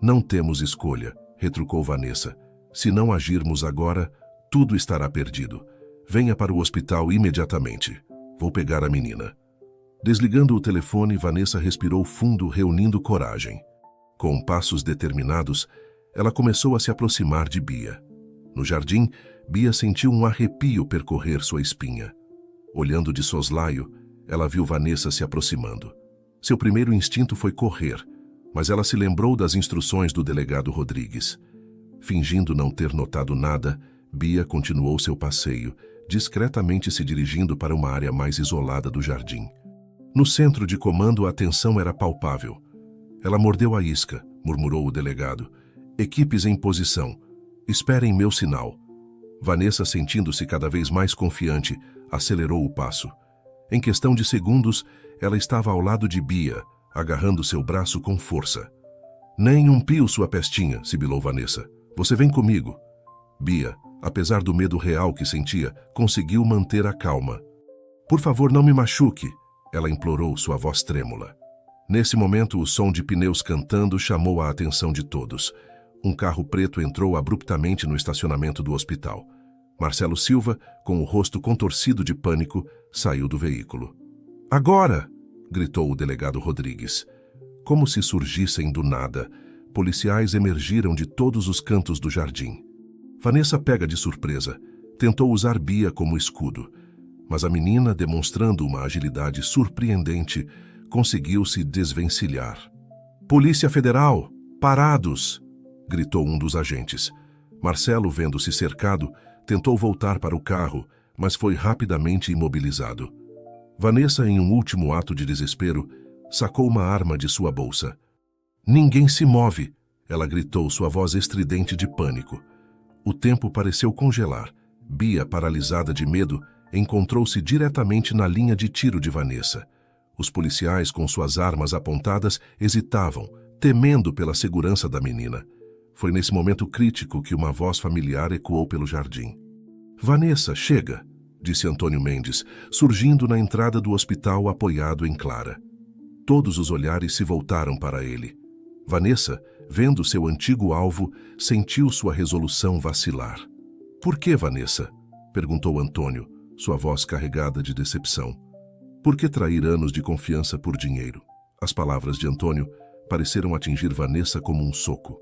[SPEAKER 1] "Não temos escolha", retrucou Vanessa. "Se não agirmos agora, tudo estará perdido. Venha para o hospital imediatamente. Vou pegar a menina." Desligando o telefone, Vanessa respirou fundo, reunindo coragem. Com passos determinados, ela começou a se aproximar de Bia. No jardim, Bia sentiu um arrepio percorrer sua espinha. Olhando de soslaio, ela viu Vanessa se aproximando. Seu primeiro instinto foi correr, mas ela se lembrou das instruções do delegado Rodrigues. Fingindo não ter notado nada, Bia continuou seu passeio, discretamente se dirigindo para uma área mais isolada do jardim. No centro de comando, a tensão era palpável. "Ela mordeu a isca", murmurou o delegado. "Equipes em posição. Esperem meu sinal." Vanessa, sentindo-se cada vez mais confiante, acelerou o passo. Em questão de segundos, ela estava ao lado de Bia, agarrando seu braço com força. "Nem um pio, sua pestinha", sibilou Vanessa. "Você vem comigo." Bia, apesar do medo real que sentia, conseguiu manter a calma. "Por favor, não me machuque", ela implorou, sua voz trêmula. Nesse momento, o som de pneus cantando chamou a atenção de todos. Um carro preto entrou abruptamente no estacionamento do hospital. Marcelo Silva, com o rosto contorcido de pânico, saiu do veículo. "Agora!" gritou o delegado Rodrigues. Como se surgissem do nada, policiais emergiram de todos os cantos do jardim. Vanessa, pega de surpresa, tentou usar Bia como escudo, mas a menina, demonstrando uma agilidade surpreendente, conseguiu se desvencilhar. "Polícia Federal, parados!" gritou um dos agentes. Marcelo, vendo-se cercado, tentou voltar para o carro, mas foi rapidamente imobilizado. Vanessa, em um último ato de desespero, sacou uma arma de sua bolsa. "Ninguém se move!" ela gritou, sua voz estridente de pânico. O tempo pareceu congelar. Bia, paralisada de medo, encontrou-se diretamente na linha de tiro de Vanessa. Os policiais, com suas armas apontadas, hesitavam, temendo pela segurança da menina. Foi nesse momento crítico que uma voz familiar ecoou pelo jardim. "Vanessa, chega!" disse Antônio Mendes, surgindo na entrada do hospital apoiado em Clara. Todos os olhares se voltaram para ele. Vanessa, vendo seu antigo alvo, sentiu sua resolução vacilar. "Por que, Vanessa?" perguntou Antônio, sua voz carregada de decepção. "Por que trair anos de confiança por dinheiro?" As palavras de Antônio pareceram atingir Vanessa como um soco.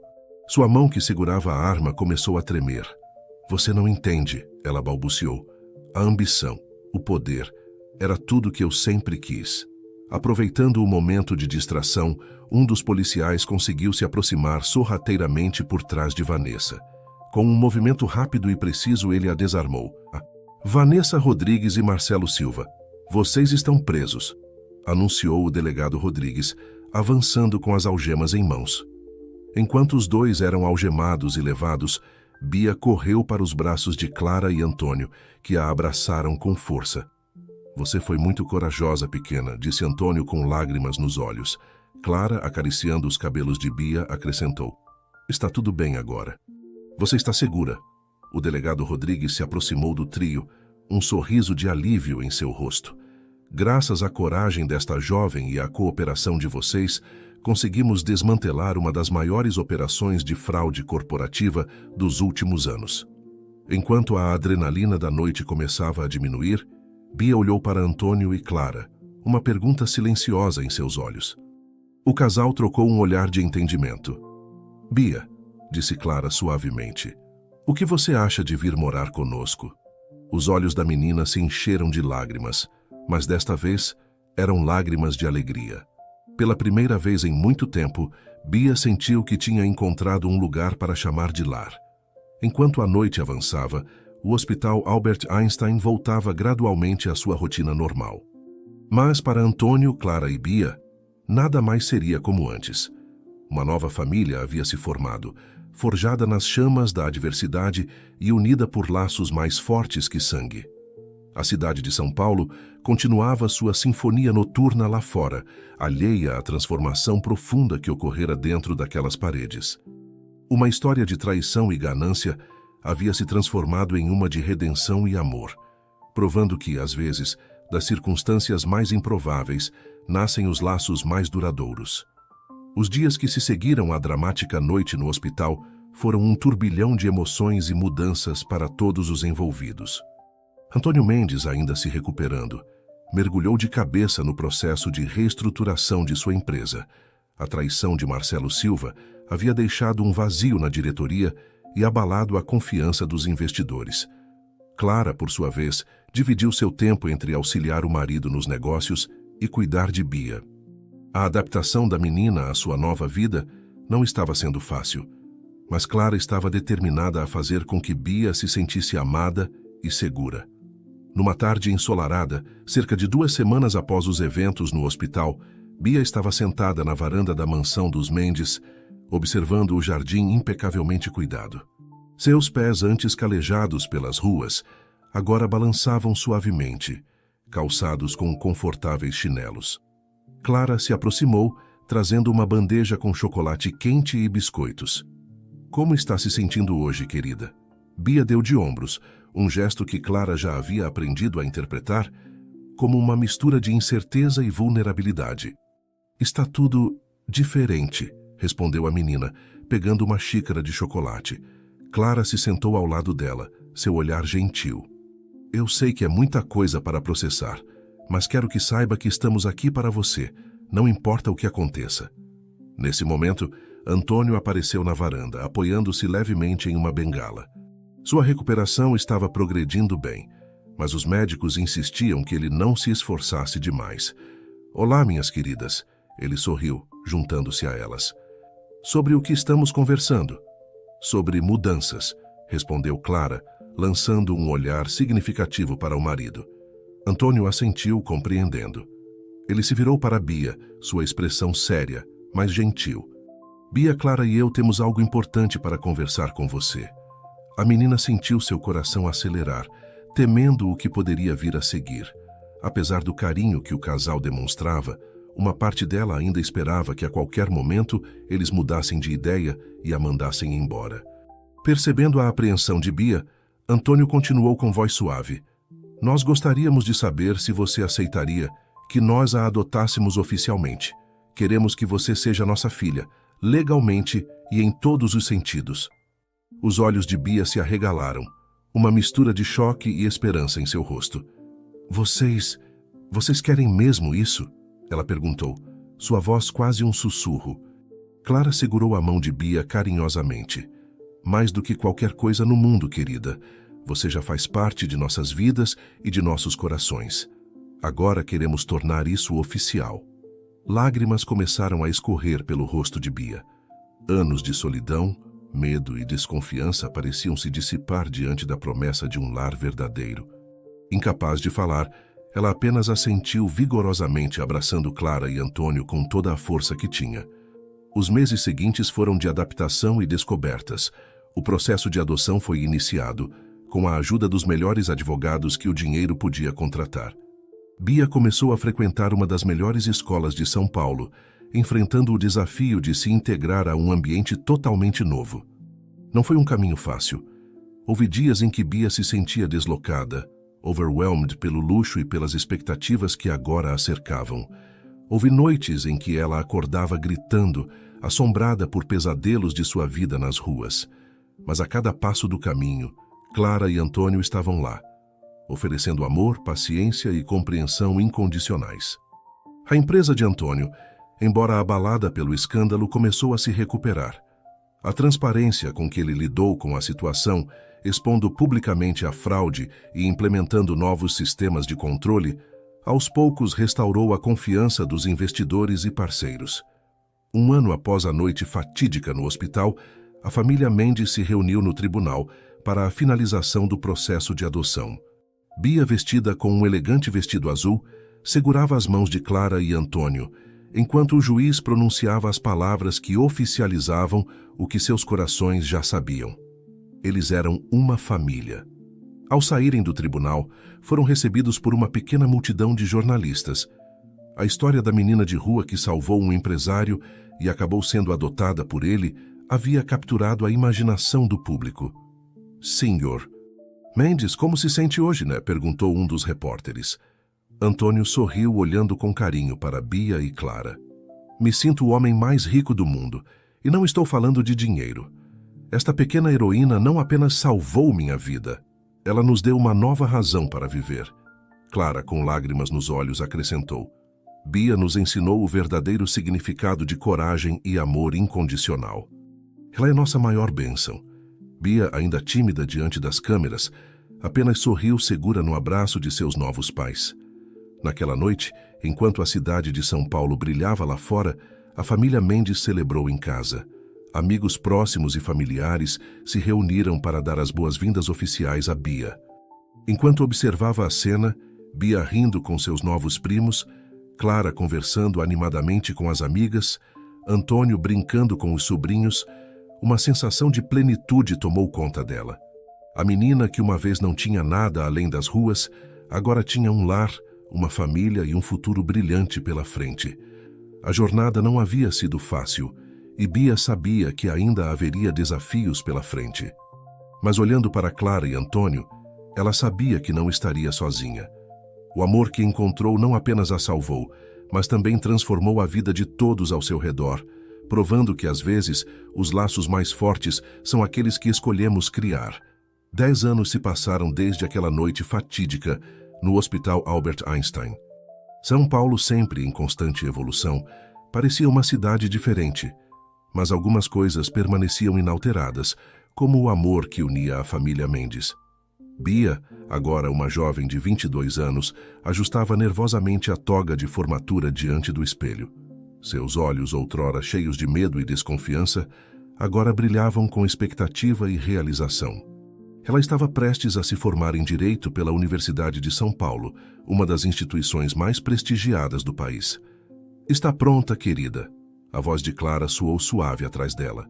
[SPEAKER 1] Sua mão que segurava a arma começou a tremer. "Você não entende", ela balbuciou. "A ambição, o poder, era tudo que eu sempre quis." Aproveitando o momento de distração, um dos policiais conseguiu se aproximar sorrateiramente por trás de Vanessa. Com um movimento rápido e preciso, ele a desarmou. "Vanessa Rodrigues e Marcelo Silva, vocês estão presos", anunciou o delegado Rodrigues, avançando com as algemas em mãos. Enquanto os dois eram algemados e levados, Bia correu para os braços de Clara e Antônio, que a abraçaram com força. "Você foi muito corajosa, pequena", disse Antônio com lágrimas nos olhos. Clara, acariciando os cabelos de Bia, acrescentou: "Está tudo bem agora. Você está segura." O delegado Rodrigues se aproximou do trio, um sorriso de alívio em seu rosto. "Graças à coragem desta jovem e à cooperação de vocês, conseguimos desmantelar uma das maiores operações de fraude corporativa dos últimos anos." Enquanto a adrenalina da noite começava a diminuir, Bia olhou para Antônio e Clara, uma pergunta silenciosa em seus olhos. O casal trocou um olhar de entendimento. "Bia", disse Clara suavemente, "o que você acha de vir morar conosco?" Os olhos da menina se encheram de lágrimas, mas desta vez eram lágrimas de alegria. Pela primeira vez em muito tempo, Bia sentiu que tinha encontrado um lugar para chamar de lar. Enquanto a noite avançava, o Hospital Albert Einstein voltava gradualmente à sua rotina normal. Mas para Antônio, Clara e Bia, nada mais seria como antes. Uma nova família havia se formado, forjada nas chamas da adversidade e unida por laços mais fortes que sangue. A cidade de São Paulo continuava sua sinfonia noturna lá fora, alheia à transformação profunda que ocorrera dentro daquelas paredes. Uma história de traição e ganância havia se transformado em uma de redenção e amor, provando que, às vezes, das circunstâncias mais improváveis, nascem os laços mais duradouros. Os dias que se seguiram à dramática noite no hospital foram um turbilhão de emoções e mudanças para todos os envolvidos. Antônio Mendes, ainda se recuperando, mergulhou de cabeça no processo de reestruturação de sua empresa. A traição de Marcelo Silva havia deixado um vazio na diretoria e abalado a confiança dos investidores. Clara, por sua vez, dividiu seu tempo entre auxiliar o marido nos negócios e cuidar de Bia. A adaptação da menina à sua nova vida não estava sendo fácil, mas Clara estava determinada a fazer com que Bia se sentisse amada e segura. Numa tarde ensolarada, cerca de 2 semanas após os eventos no hospital, Bia estava sentada na varanda da mansão dos Mendes, observando o jardim impecavelmente cuidado. Seus pés, antes calejados pelas ruas, agora balançavam suavemente, calçados com confortáveis chinelos. Clara se aproximou, trazendo uma bandeja com chocolate quente e biscoitos. "Como está se sentindo hoje, querida?" Bia deu de ombros, um gesto que Clara já havia aprendido a interpretar como uma mistura de incerteza e vulnerabilidade. "Está tudo diferente", respondeu a menina, pegando uma xícara de chocolate. Clara se sentou ao lado dela, seu olhar gentil. "Eu sei que é muita coisa para processar, mas quero que saiba que estamos aqui para você, não importa o que aconteça." Nesse momento, Antônio apareceu na varanda, apoiando-se levemente em uma bengala. Sua recuperação estava progredindo bem, mas os médicos insistiam que ele não se esforçasse demais. "Olá, minhas queridas." Ele sorriu, juntando-se a elas. "Sobre o que estamos conversando?" "Sobre mudanças", respondeu Clara, lançando um olhar significativo para o marido. Antônio assentiu, compreendendo. Ele se virou para Bia, sua expressão séria, mas gentil. "Bia, Clara e eu temos algo importante para conversar com você." A menina sentiu seu coração acelerar, temendo o que poderia vir a seguir. Apesar do carinho que o casal demonstrava, uma parte dela ainda esperava que a qualquer momento eles mudassem de ideia e a mandassem embora. Percebendo a apreensão de Bia, Antônio continuou com voz suave. Nós gostaríamos de saber se você aceitaria que nós a adotássemos oficialmente. Queremos que você seja nossa filha, legalmente e em todos os sentidos. Os olhos de Bia se arregalaram, uma mistura de choque e esperança em seu rosto. Vocês querem mesmo isso? Ela perguntou, sua voz quase um sussurro. Clara segurou a mão de Bia carinhosamente. Mais do que qualquer coisa no mundo, querida, você já faz parte de nossas vidas e de nossos corações. Agora queremos tornar isso oficial. Lágrimas começaram a escorrer pelo rosto de Bia. Anos de solidão, medo e desconfiança pareciam se dissipar diante da promessa de um lar verdadeiro. Incapaz de falar, ela apenas assentiu vigorosamente, abraçando Clara e Antônio com toda a força que tinha. Os meses seguintes foram de adaptação e descobertas. O processo de adoção foi iniciado, com a ajuda dos melhores advogados que o dinheiro podia contratar. Bia começou a frequentar uma das melhores escolas de São Paulo, enfrentando o desafio de se integrar a um ambiente totalmente novo. Não foi um caminho fácil. Houve dias em que Bia se sentia deslocada, overwhelmed pelo luxo e pelas expectativas que agora a cercavam. Houve noites em que ela acordava gritando, assombrada por pesadelos de sua vida nas ruas. Mas a cada passo do caminho, Clara e Antônio estavam lá, oferecendo amor, paciência e compreensão incondicionais. A empresa de Antônio, embora abalada pelo escândalo, começou a se recuperar. A transparência com que ele lidou com a situação, expondo publicamente a fraude e implementando novos sistemas de controle, aos poucos restaurou a confiança dos investidores e parceiros. Um ano após a noite fatídica no hospital, a família Mendes se reuniu no tribunal para a finalização do processo de adoção. Bia, vestida com um elegante vestido azul, segurava as mãos de Clara e Antônio, enquanto o juiz pronunciava as palavras que oficializavam o que seus corações já sabiam. Eles eram uma família. Ao saírem do tribunal, foram recebidos por uma pequena multidão de jornalistas. A história da menina de rua que salvou um empresário e acabou sendo adotada por ele havia capturado a imaginação do público. Senhor Mendes, como se sente hoje, né? Perguntou um dos repórteres. Antônio sorriu, olhando com carinho para Bia e Clara. Me sinto o homem mais rico do mundo, e não estou falando de dinheiro. Esta pequena heroína não apenas salvou minha vida, ela nos deu uma nova razão para viver. Clara, com lágrimas nos olhos, acrescentou. Bia nos ensinou o verdadeiro significado de coragem e amor incondicional. Ela é nossa maior bênção. Bia, ainda tímida diante das câmeras, apenas sorriu segura no abraço de seus novos pais. Naquela noite, enquanto a cidade de São Paulo brilhava lá fora, a família Mendes celebrou em casa. Amigos próximos e familiares se reuniram para dar as boas-vindas oficiais a Bia. Enquanto observava a cena, Bia rindo com seus novos primos, Clara conversando animadamente com as amigas, Antônio brincando com os sobrinhos, uma sensação de plenitude tomou conta dela. A menina que uma vez não tinha nada além das ruas, agora tinha um lar, uma família e um futuro brilhante pela frente. A jornada não havia sido fácil, e Bia sabia que ainda haveria desafios pela frente. Mas olhando para Clara e Antônio, ela sabia que não estaria sozinha. O amor que encontrou não apenas a salvou, mas também transformou a vida de todos ao seu redor, provando que, às vezes, os laços mais fortes são aqueles que escolhemos criar. 10 anos se passaram desde aquela noite fatídica no Hospital Albert Einstein. São Paulo, sempre em constante evolução, parecia uma cidade diferente, mas algumas coisas permaneciam inalteradas, como o amor que unia a família Mendes. Bia, agora uma jovem de 22 anos, ajustava nervosamente a toga de formatura diante do espelho. Seus olhos, outrora cheios de medo e desconfiança, agora brilhavam com expectativa e realização. Ela estava prestes a se formar em Direito pela Universidade de São Paulo, uma das instituições mais prestigiadas do país. Está pronta, querida. A voz de Clara soou suave atrás dela.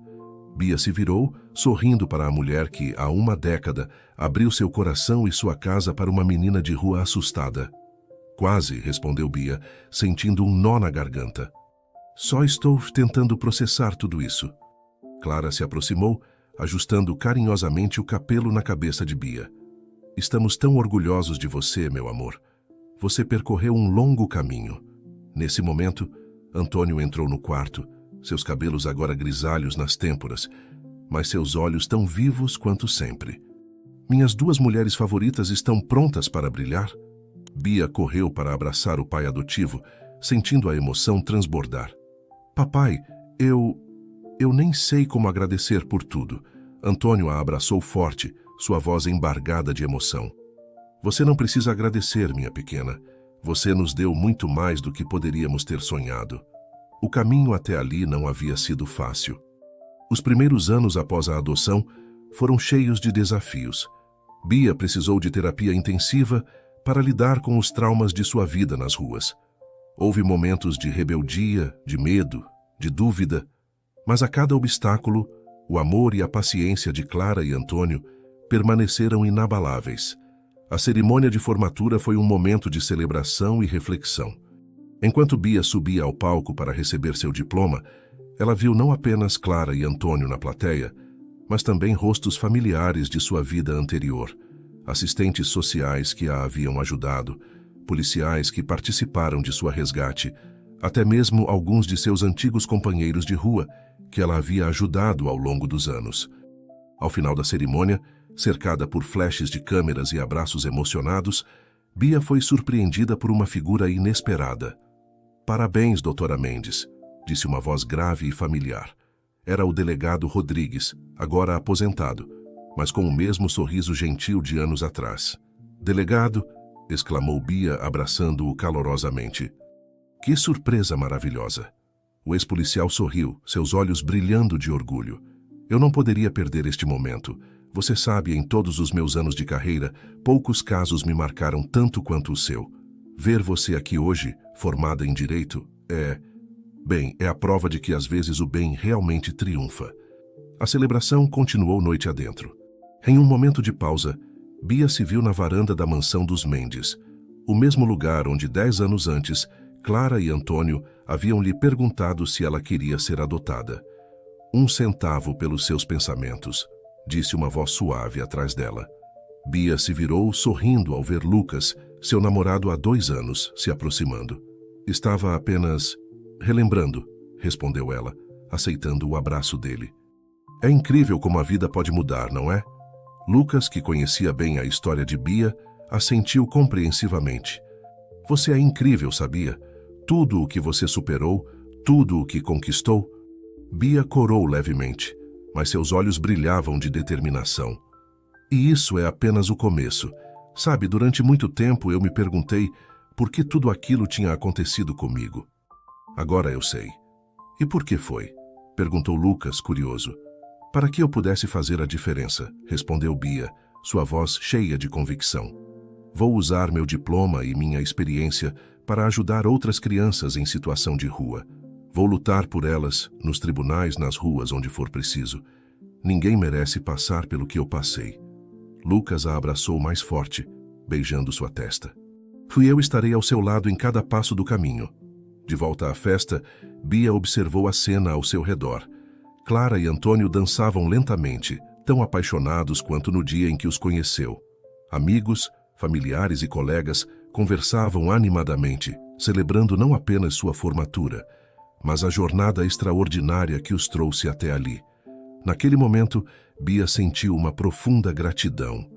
[SPEAKER 1] Bia se virou, sorrindo para a mulher que, há uma década, abriu seu coração e sua casa para uma menina de rua assustada. Quase, respondeu Bia, sentindo um nó na garganta. Só estou tentando processar tudo isso. Clara se aproximou, ajustando carinhosamente o capelo na cabeça de Bia. Estamos tão orgulhosos de você, meu amor. Você percorreu um longo caminho. Nesse momento, Antônio entrou no quarto, seus cabelos agora grisalhos nas têmporas, mas seus olhos tão vivos quanto sempre. Minhas duas mulheres favoritas estão prontas para brilhar? Bia correu para abraçar o pai adotivo, sentindo a emoção transbordar. Papai, eu nem sei como agradecer por tudo. Antônio a abraçou forte, sua voz embargada de emoção. Você não precisa agradecer, minha pequena. Você nos deu muito mais do que poderíamos ter sonhado. O caminho até ali não havia sido fácil. Os primeiros anos após a adoção foram cheios de desafios. Bia precisou de terapia intensiva para lidar com os traumas de sua vida nas ruas. Houve momentos de rebeldia, de medo, de dúvida, mas a cada obstáculo, o amor e a paciência de Clara e Antônio permaneceram inabaláveis. A cerimônia de formatura foi um momento de celebração e reflexão. Enquanto Bia subia ao palco para receber seu diploma, ela viu não apenas Clara e Antônio na plateia, mas também rostos familiares de sua vida anterior, assistentes sociais que a haviam ajudado, policiais que participaram de sua resgate, até mesmo alguns de seus antigos companheiros de rua que ela havia ajudado ao longo dos anos. Ao final da cerimônia, cercada por flashes de câmeras e abraços emocionados, Bia foi surpreendida por uma figura inesperada. Parabéns, doutora Mendes, disse uma voz grave e familiar. Era o delegado Rodrigues, agora aposentado, mas com o mesmo sorriso gentil de anos atrás. Delegado, exclamou Bia, abraçando-o calorosamente. Que surpresa maravilhosa! O ex-policial sorriu, seus olhos brilhando de orgulho. Eu não poderia perder este momento. Você sabe, em todos os meus anos de carreira, poucos casos me marcaram tanto quanto o seu. Ver você aqui hoje, formada em Direito, é a prova de que às vezes o bem realmente triunfa. A celebração continuou noite adentro. Em um momento de pausa, Bia se viu na varanda da mansão dos Mendes, o mesmo lugar onde 10 anos antes, Clara e Antônio haviam lhe perguntado se ela queria ser adotada. 1 centavo pelos seus pensamentos, disse uma voz suave atrás dela. Bia se virou sorrindo ao ver Lucas, seu namorado há 2 anos, se aproximando. Estava apenas relembrando, respondeu ela, aceitando o abraço dele. É incrível como a vida pode mudar, não é? Lucas, que conhecia bem a história de Bia, assentiu compreensivamente. Você é incrível, sabia? Tudo o que você superou, tudo o que conquistou. Bia corou levemente, mas seus olhos brilhavam de determinação. E isso é apenas o começo. Sabe, durante muito tempo eu me perguntei por que tudo aquilo tinha acontecido comigo. Agora eu sei. E por que foi? Perguntou Lucas, curioso. Para que eu pudesse fazer a diferença, respondeu Bia, sua voz cheia de convicção. Vou usar meu diploma e minha experiência para ajudar outras crianças em situação de rua. Vou lutar por elas, nos tribunais, nas ruas, onde for preciso. Ninguém merece passar pelo que eu passei. Lucas a abraçou mais forte, beijando sua testa. Eu estarei ao seu lado em cada passo do caminho. De volta à festa, Bia observou a cena ao seu redor. Clara e Antônio dançavam lentamente, tão apaixonados quanto no dia em que os conheceu. Amigos, familiares e colegas conversavam animadamente, celebrando não apenas sua formatura, mas a jornada extraordinária que os trouxe até ali. Naquele momento, Bia sentiu uma profunda gratidão.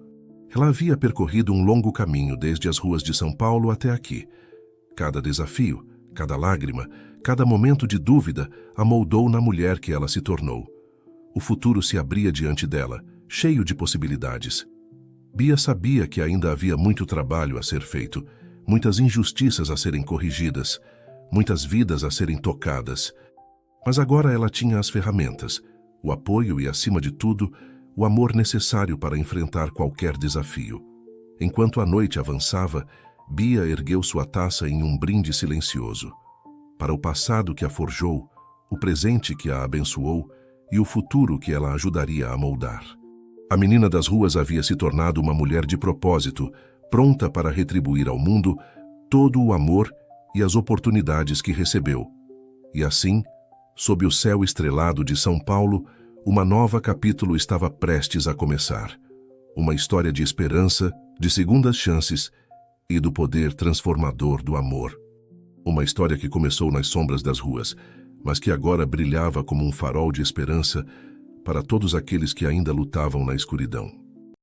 [SPEAKER 1] Ela havia percorrido um longo caminho desde as ruas de São Paulo até aqui. Cada desafio, cada lágrima, cada momento de dúvida a moldou na mulher que ela se tornou. O futuro se abria diante dela, cheio de possibilidades. Bia sabia que ainda havia muito trabalho a ser feito, muitas injustiças a serem corrigidas, muitas vidas a serem tocadas. Mas agora ela tinha as ferramentas, o apoio e, acima de tudo, o amor necessário para enfrentar qualquer desafio. Enquanto a noite avançava, Bia ergueu sua taça em um brinde silencioso. Para o passado que a forjou, o presente que a abençoou e o futuro que ela ajudaria a moldar. A menina das ruas havia se tornado uma mulher de propósito, pronta para retribuir ao mundo todo o amor e as oportunidades que recebeu. E assim, sob o céu estrelado de São Paulo, uma nova capítulo estava prestes a começar. Uma história de esperança, de segundas chances e do poder transformador do amor. Uma história que começou nas sombras das ruas, mas que agora brilhava como um farol de esperança para todos aqueles que ainda lutavam na escuridão.